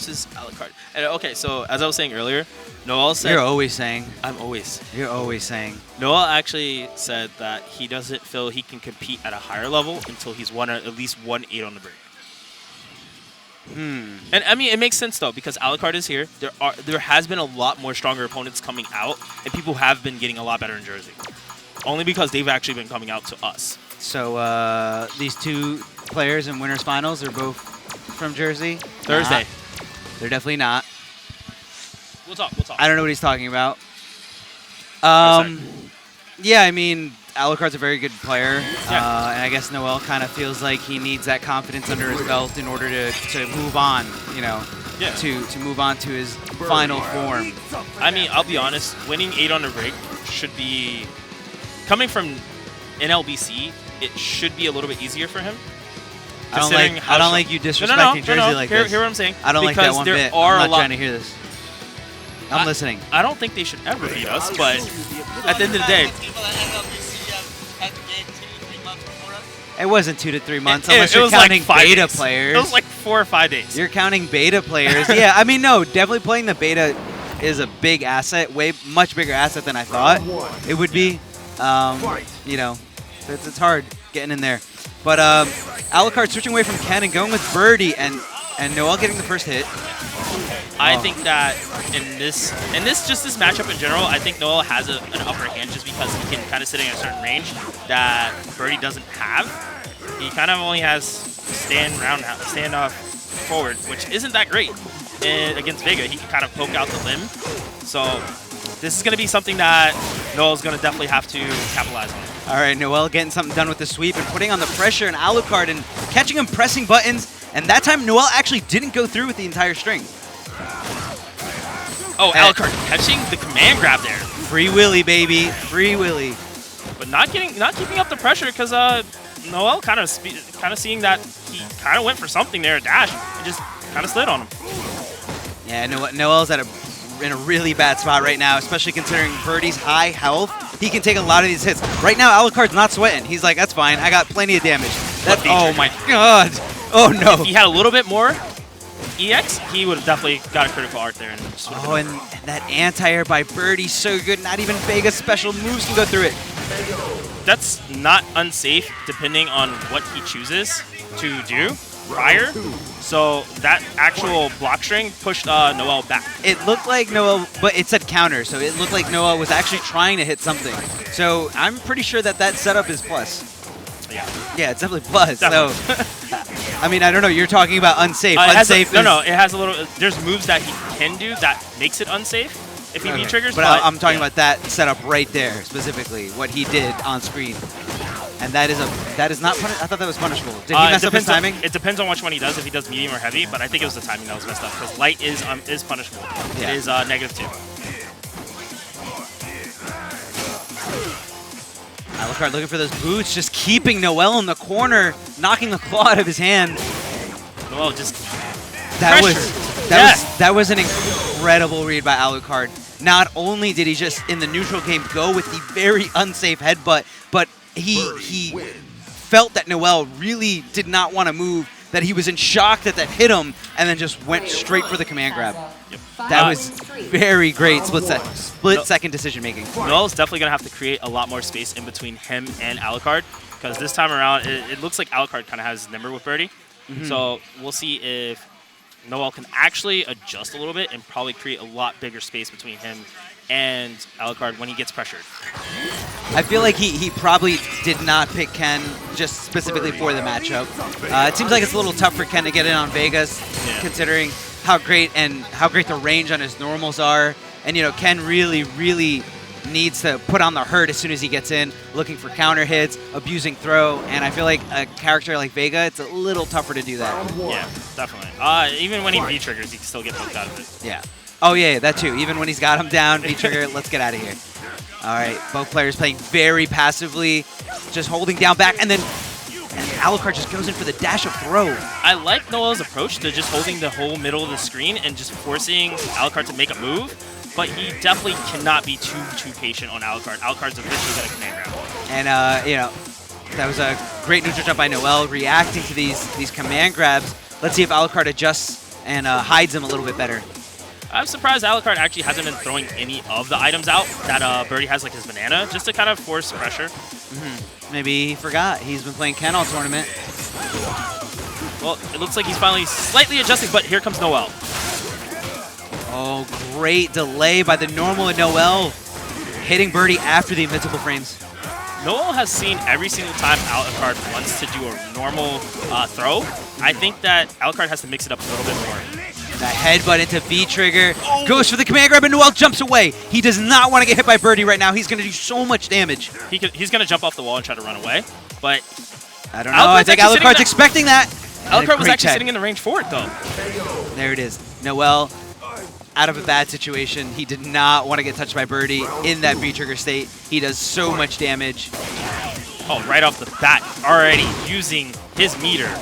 versus Alucard. And okay, so as I was saying earlier, Noel said... You're always saying. I'm always. You're always saying. Noel actually said that he doesn't feel he can compete at a higher level until he's won at least 1-8 on the break. And I mean, it makes sense though, because Alucard is here. There has been a lot more stronger opponents coming out, and people have been getting a lot better in Jersey. Only because they've actually been coming out to us. So these two players in winners finals are both from Jersey. Thursday. They're definitely not. We'll talk. I don't know what he's talking about. Yeah, I mean, Alucard's a very good player, and I guess Noel kind of feels like he needs that confidence under his belt in order to move on, you know, to move on to his final form. I mean, I'll be honest, winning 8 on the break should be, coming from NLBC, it should be a little bit easier for him. I don't like you disrespecting Jersey like this. Hear what I'm saying? I don't like that one bit. I'm not trying to hear this. I'm listening. I don't think they should ever beat us, but at the end of the day, it wasn't 2 to 3 months unless you're counting like beta days. players. It was like 4 or 5 days. You're counting beta players. Yeah, I mean, no, definitely playing the beta is a big asset, much bigger asset than I thought it would be. You know, it's hard getting in there. But Alucard switching away from Ken and going with Birdie, and Noel getting the first hit. I think that in this matchup in general, I think Noel has an upper hand just because he can kind of sit in a certain range that Birdie doesn't have. He kind of only has stand forward, which isn't that great. And against Vega, he can kind of poke out the limb. So this is going to be something that Noel's going to definitely have to capitalize on. All right, Noel getting something done with the sweep and putting on the pressure and Alucard and catching him pressing buttons. And that time, Noel actually didn't go through with the entire string. Oh, Alucard catching the command grab there. Free Willy, baby. Free Willy. But not keeping up the pressure because Noel kind of seeing that he kind of went for something there, a dash, and just kind of slid on him. Yeah, Noel's in a really bad spot right now, especially considering Birdie's high health. He can take a lot of these hits. Right now, Alucard's not sweating. He's like, that's fine. I got plenty of damage. Oh, my God. Oh, no. If he had a little bit more EX, he would have definitely got a critical art there. And that anti-air by Birdie, so good. Not even Vega's special moves can go through it. That's not unsafe depending on what he chooses to do prior. So that actual block string pushed Noel back. It looked like Noel, but it said counter, so it looked like Noel was actually trying to hit something. So I'm pretty sure that setup is plus. Yeah, it's definitely plus. Definitely. So, I mean, I don't know. You're talking about unsafe. Unsafe. No. It has a little. There's moves that he can do that makes it unsafe if he triggers. But I'm talking about that setup right there specifically. What he did on screen, and that is not. I thought that was punishable. Did he mess up his timing? It depends on which one he does. If he does medium or heavy, but I think it was the timing that was messed up because light is punishable. Yeah. It is -2. Alucard looking for those boots, just keeping Noel in the corner, knocking the claw out of his hand. Noel just that was an incredible read by Alucard. Not only did he just in the neutral game go with the very unsafe headbutt, but he felt that Noel really did not want to move, that he was in shock that hit him, and then just went straight for the command grab. Yep. That was very great split-second decision-making. Noel's definitely going to have to create a lot more space in between him and Alucard, because this time around, it looks like Alucard kind of has his number with Birdie. So we'll see if Noel can actually adjust a little bit and probably create a lot bigger space between him and Alucard when he gets pressured. I feel like he probably did not pick Ken just specifically for the matchup. It seems like it's a little tough for Ken to get in on Vegas, considering how great the range on his normals are. And you know, Ken really needs to put on the hurt as soon as he gets in, looking for counter hits, abusing throw, and I feel like a character like Vega, it's a little tougher to do that. Yeah, definitely. Even when he V-triggers, he can still get poked out of it. Yeah. Oh yeah, that too. Even when he's got him down, V-trigger, let's get out of here. All right, both players playing very passively, just holding down back, and Alucard just goes in for the dash of throw. I like Noel's approach to just holding the whole middle of the screen and just forcing Alucard to make a move, but he definitely cannot be too patient on Alucard. Alucard's eventually got a command grab. And, you know, that was a great neutral jump by Noel, reacting to these command grabs. Let's see if Alucard adjusts and hides him a little bit better. I'm surprised Alucard actually hasn't been throwing any of the items out that Birdie has, like his banana, just to kind of force pressure. Maybe he forgot. He's been playing Ken all tournament. Well, it looks like he's finally slightly adjusting, but here comes Noel. Oh, great delay by the normal and Noel hitting Birdie after the invincible frames. Noel has seen every single time Alucard wants to do a normal throw. I think that Alucard has to mix it up a little bit more. That headbutt into V-trigger. Goes for the command grab, and Noel jumps away. He does not want to get hit by Birdie right now. He's going to do so much damage. He's going to jump off the wall and try to run away, but I don't know. I think Alucard's expecting that. Alucard was actually sitting in the range for it, though. There it is. Noel, out of a bad situation. He did not want to get touched by Birdie in that V-trigger state. He does so much damage. Oh, right off the bat, already using his meter.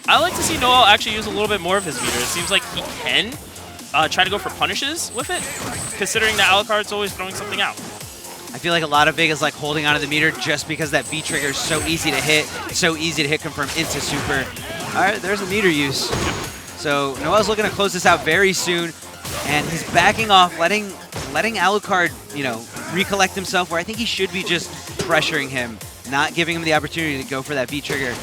I like to see Noel actually use a little bit more of his meter. It seems like he can try to go for punishes with it, considering that Alucard's always throwing something out. I feel like a lot of Vegas like holding onto the meter just because that V-trigger is so easy to hit, confirm into super. All right, there's a meter use. So Noel's looking to close this out very soon, and he's backing off, letting Alucard, recollect himself, where I think he should be just pressuring him, not giving him the opportunity to go for that V-trigger.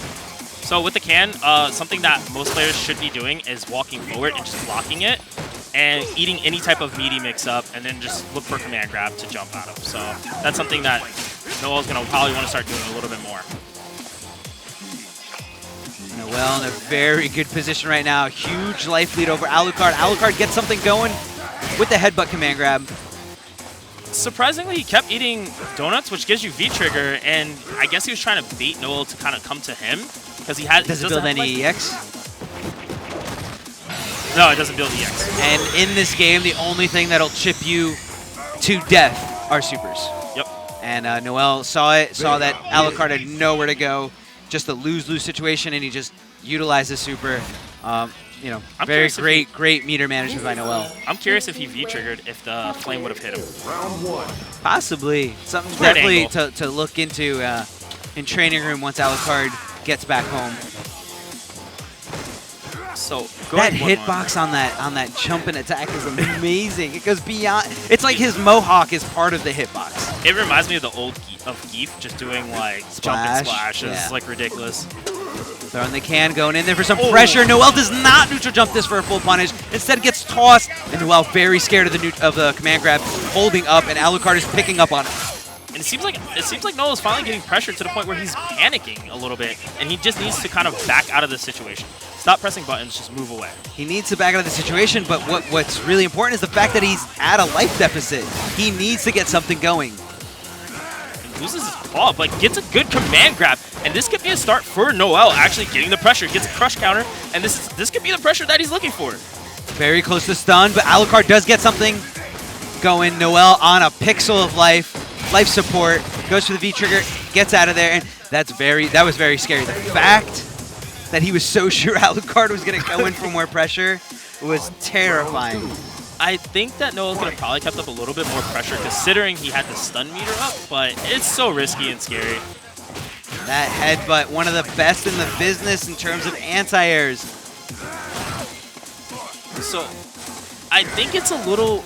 So with the can, something that most players should be doing is walking forward and just blocking it and eating any type of meaty mix-up and then just look for command grab to jump out of. So that's something that Noel's going to probably want to start doing a little bit more. Noel in a very good position right now. Huge life lead over Alucard. Alucard gets something going with the headbutt command grab. Surprisingly, he kept eating donuts, which gives you V-trigger, and I guess he was trying to bait Noel to kind of come to him. Because does it build any EX? No, it doesn't build EX. And in this game, the only thing that'll chip you to death are supers. Yep. And Noel saw that Alucard had nowhere to go, just a lose-lose situation, and he just utilized the super. Very great meter management by Noel. I'm curious if he V-triggered if the flame would have hit him. Possibly. Something definitely to look into in training room once Alucard gets back home. So that hitbox on that jump and attack is amazing. It goes beyond. It's like his mohawk is part of the hitbox. It reminds me of the old Geef just doing like jump and splash. It's like ridiculous. Throwing the can, going in there for some pressure. Noel does not neutral jump this for a full punish. Instead gets tossed, and Noel very scared of the command grab, holding up, and Alucard is picking up on it. And it seems like Noel is finally getting pressured to the point where he's panicking a little bit, and he just needs to kind of back out of this situation. Stop pressing buttons, just move away. He needs to back out of the situation, but what's really important is the fact that he's at a life deficit. He needs to get something going. And loses his ball, but gets a good command grab, and this could be a start for Noel actually getting the pressure. Gets a crush counter, and this could be the pressure that he's looking for. Very close to stun, but Alucard does get something going. Noel on a pixel of life support, goes for the V-trigger, gets out of there, and that was very scary. The fact that he was so sure Alucard was going to go in for more pressure was terrifying. I think that Noel's going to probably kept up a little bit more pressure considering he had the stun meter up, but it's so risky and scary. That headbutt, one of the best in the business in terms of anti-airs. So I think it's a little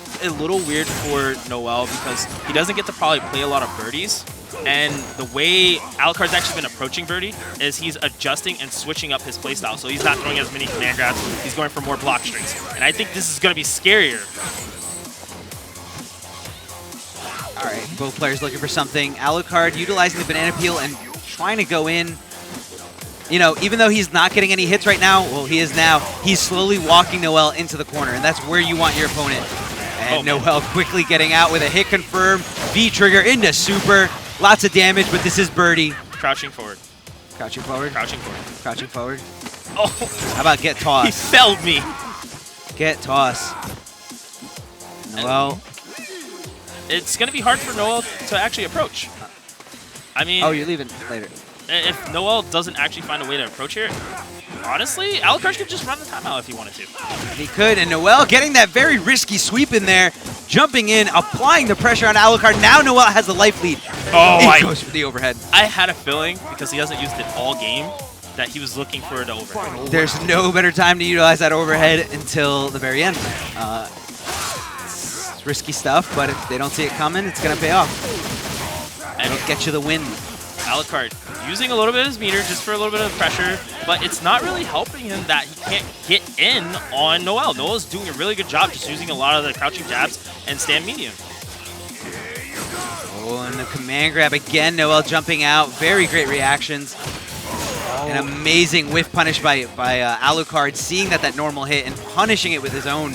weird for Noel because he doesn't get to probably play a lot of birdies. And the way Alucard's actually been approaching Birdie is he's adjusting and switching up his playstyle. So he's not throwing as many command grabs. He's going for more block strings. And I think this is going to be scarier. All right, both players looking for something. Alucard utilizing the banana peel and trying to go in. Even though he's not getting any hits right now, well, he is now. He's slowly walking Noel into the corner, and that's where you want your opponent. And Noel quickly getting out with a hit confirm. V-trigger into super. Lots of damage, but this is Birdie. Crouching forward. Crouching forward. Crouching forward. Crouching forward. Oh. How about get toss? He felled me. Get toss. Noel. It's going to be hard for Noel to actually approach. I mean... Oh, you're leaving later. If Noel doesn't actually find a way to approach here, honestly, Alucard could just run the timeout if he wanted to. He could, and Noel getting that very risky sweep in there, jumping in, applying the pressure on Alucard. Now Noel has the life lead. Oh, he goes for the overhead. I had a feeling, because he hasn't used it all game, that he was looking for the overhead. There's no better time to utilize that overhead until the very end. It's risky stuff, but if they don't see it coming, it's going to pay off. And it'll get you the win. Alucard using a little bit of his meter just for a little bit of pressure, but it's not really helping him that he can't get in on Noel. Noel's doing a really good job just using a lot of the crouching jabs and stand medium. Oh, and the command grab again. Noel jumping out. Very great reactions. An amazing whiff punish by Alucard, seeing that normal hit and punishing it with his own.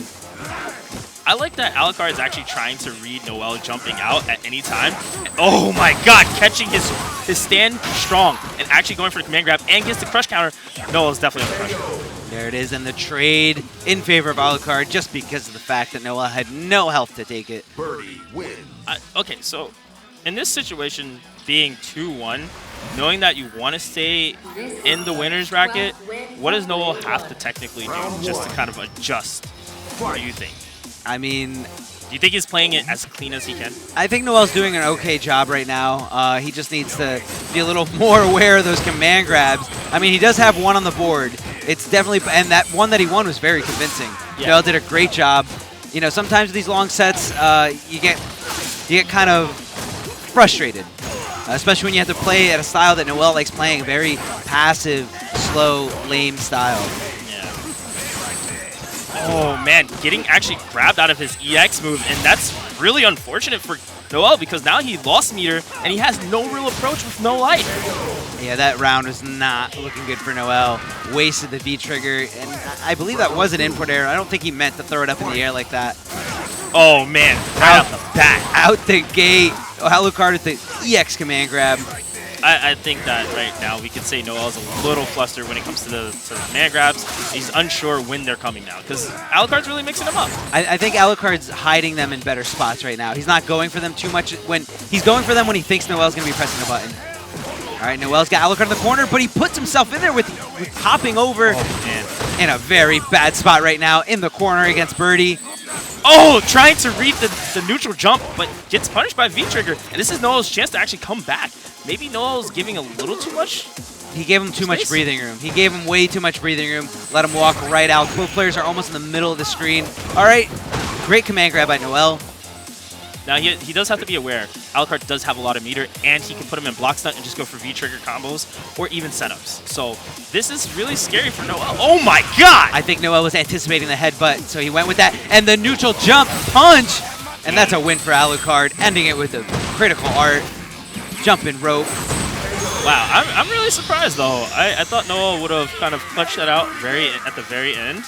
I like that Alucard is actually trying to read Noel jumping out at any time. And, oh my god, catching his stand strong and actually going for the command grab and gets the crush counter. Noel's definitely under pressure. There it is, and the trade in favor of Alucard just because of the fact that Noel had no health to take it. Birdie wins. Okay, so in this situation, being 2-1, knowing that you want to stay in the winner's bracket, what does Noel have to technically do just to kind of adjust? What do you think? I mean, do you think he's playing it as clean as he can? I think Noel's doing an okay job right now. He just needs to be a little more aware of those command grabs. I mean, he does have one on the board. It's definitely, and that one that he won was very convincing. Yeah. Noel did a great job. You know, sometimes with these long sets, you get kind of frustrated, especially when you have to play at a style that Noel likes playing, very passive, slow, lame style. Oh man, getting actually grabbed out of his EX move, and that's really unfortunate for Noel because now he lost meter and he has no real approach with no life. Yeah, that round was not looking good for Noel. Wasted the V trigger, and I believe that was an input error. I don't think he meant to throw it up in the air like that. Oh man, right out the bat. Out the gate. Alucard with the EX command grab. I think that right now we can say Noel's a little flustered when it comes to the command grabs. He's unsure when they're coming now because Alucard's really mixing them up. I think Alucard's hiding them in better spots right now. He's not going for them too much. He's going for them when he thinks Noel's going to be pressing a button. All right, Noel's got Alucard in the corner, but he puts himself in there with hopping over in a very bad spot right now in the corner against Birdie. Oh, trying to read the neutral jump, but gets punished by V-Trigger. And this is Noel's chance to actually come back. Maybe Noel's giving a little too much. He gave him too much breathing room. He gave him way too much breathing room. Let him walk right out. Both players are almost in the middle of the screen. All right, great command grab by Noel. Now, he does have to be aware. Alucard does have a lot of meter, and he can put him in block stun and just go for V-trigger combos or even setups. So this is really scary for Noel. Oh my god! I think Noel was anticipating the headbutt, so he went with that. And the neutral jump punch! And that's a win for Alucard, ending it with a critical art. Jumping rope. Wow, I'm really surprised, though. I thought Noel would have kind of clutched that out at the very end.